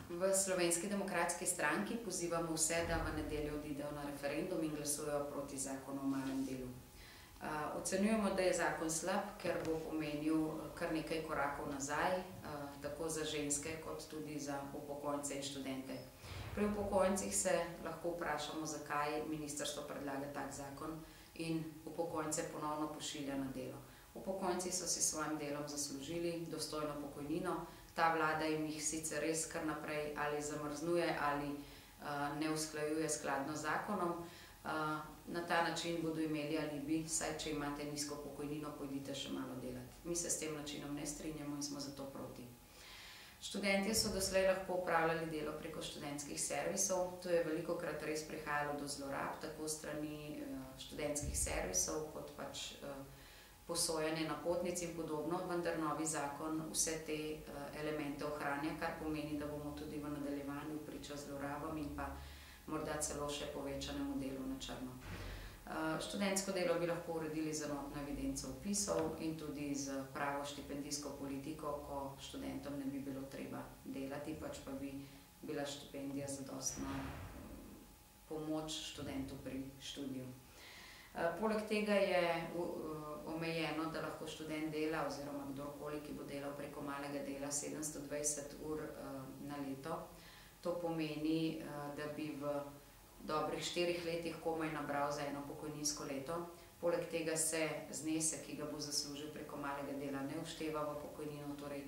V Slovenski demokratski stranki pozivamo vse, da v nedeljo odidejo na referendum in glasujejo proti zakonu o malem delu. Ocenjujemo, da je zakon slab, ker bo pomenil kar nekaj korakov nazaj, tako za ženske kot tudi za upokojence in študente. Pri upokojencih se lahko vprašamo, zakaj ministrstvo predlaga tak zakon in upokojence ponovno pošilja na delo. Upokojenci so si s svojim delom zaslužili dostojno pokojnino, ta vlada jim jih sicer res kar naprej ali zamrznuje ali ne usklajuje skladno z zakonom. Na ta način bodo imeli alibi, saj če imate nizko pokojnino, pojdite še malo delati. Mi se s tem načinom ne strinjamo in smo zato proti. Študentje so doslej lahko upravljali delo preko študentskih servisov. To je velikokrat res prihajalo do zlorab, tako strani študentskih servisov, kot pač posojanje napotnic in podobno, vendar novi zakon vse te elemente ohranja, kar pomeni, da bomo tudi v nadaljevanju priča zlorabam in pa morda celo še povečanemu delu na črno. Študentsko delo bi lahko uredili z enotno evidenco vpisov in tudi z pravo štipendijsko politiko, ko študentom ne bi bilo treba delati, pač pa bi bila štipendija zadostna pomoč študentu pri študiju. Poleg tega je omejeno, da lahko študent dela oziroma kdorkoli, ki bo delal preko malega dela 720 ur na leto. To pomeni, da bi v dobrih 4 letih komaj nabral za eno pokojninsko leto. Poleg tega se znesek, ki ga bo zaslužil preko malega dela, ne všteva v pokojnino, torej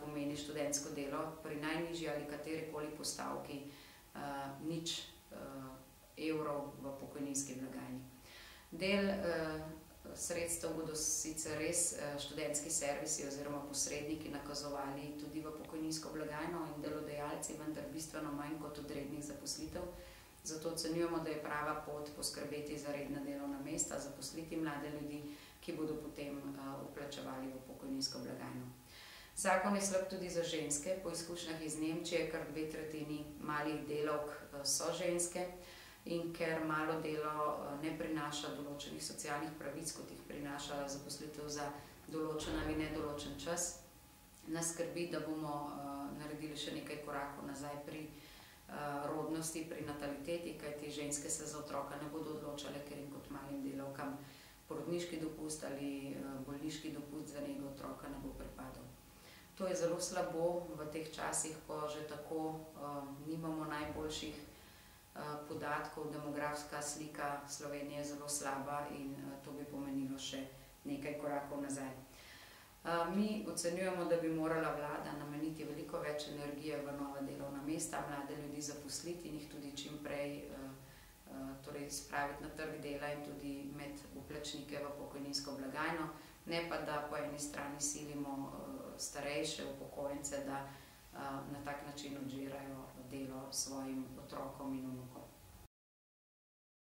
pomeni študentsko delo pri najnižji ali katerikoli postavki nič evrov v pokojninski blagajni. Del sredstev bodo sicer res študentski servisi oziroma posredniki nakazovali tudi v pokojninsko blagajno in delodajalci, vendar bistveno manj kot od rednih zaposlitev. Zato ocenjujemo, da je prava pot poskrbeti za redna delovna mesta, zaposliti mlade ljudi, ki bodo potem vplačevali v pokojninsko blagajno. Zakon je slab tudi za ženske. Po izkušnjah iz Nemčije kar 2/3 malih delavk so ženske. In ker malo delo ne prinaša določenih socialnih pravic, kot jih prinaša zaposlitev za določen ali nedoločen čas, nas skrbi, da bomo naredili še nekaj korakov nazaj pri rodnosti, pri nataliteti, kajti ženske se za otroka ne bodo odločale, ker jim kot malim delavkam porodniški dopust ali bolniški dopust za nego otroka ne bo pripadal. To je zelo slabo v teh časih, ko že tako nimamo najboljših podatkov. Demografska slika Slovenije je zelo slaba in to bi pomenilo še nekaj korakov nazaj. Mi ocenjujemo, da bi morala vlada nameniti veliko več energije v nova delovna mesta, mlade ljudi zaposliti in jih tudi čim prej spraviti na trg dela in tudi med vplačnike v pokojninsko blagajno, ne pa da po eni strani silimo starejše upokojence, da na tak način odžirajo delo svojim otrokom in vnukom.